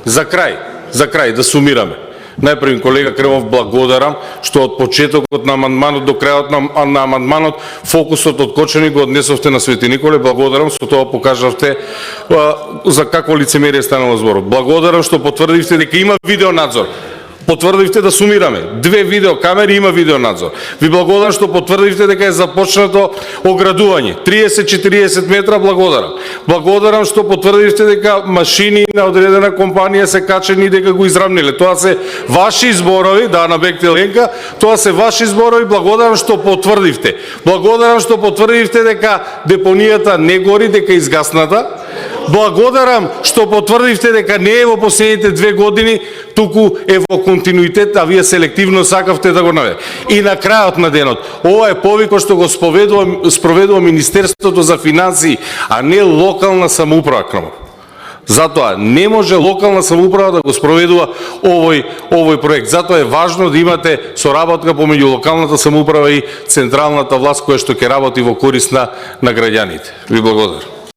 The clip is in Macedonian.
За крај да сумираме. Најпрво, колега Крмов, благодарам што од почетокот на амандманот до крајот на амандманот фокусот од Кочани го однесовте на Свети Николе. Благодарам, со тоа покажавте за какво лицемерие станало зборот. Благодарам што потврдивте дека има видеонадзор. Потврдивте да сумираме. 2 видеокамери, има видеонадзор. Ви благодарам што потврдивте дека е започнато оградување. 30-40 метра, благодарам. Благодарам што потврдивте дека машини на одредена компанија се качени и дека го израмниле. Тоа се ваши зборови, да, на Бектел Ленка, тоа се ваши зборови. Благодарам што потврдивте. Благодарам што потврдивте дека депонијата не гори, дека е изгасната. Благодарам што потврдивте дека не е во последните 2 години, туку е во континуитет, а вие селективно сакавте да го наведете. И на крајот на денот, ова е повикот што го спроведува Министерството за финансии, а не локална самоуправа. Затоа не може локална самоуправа да го спроведува овој проект. Затоа е важно да имате соработка помеѓу локалната самоуправа и централната власт која што ќе работи во корист на граѓаните. Ви благодарам.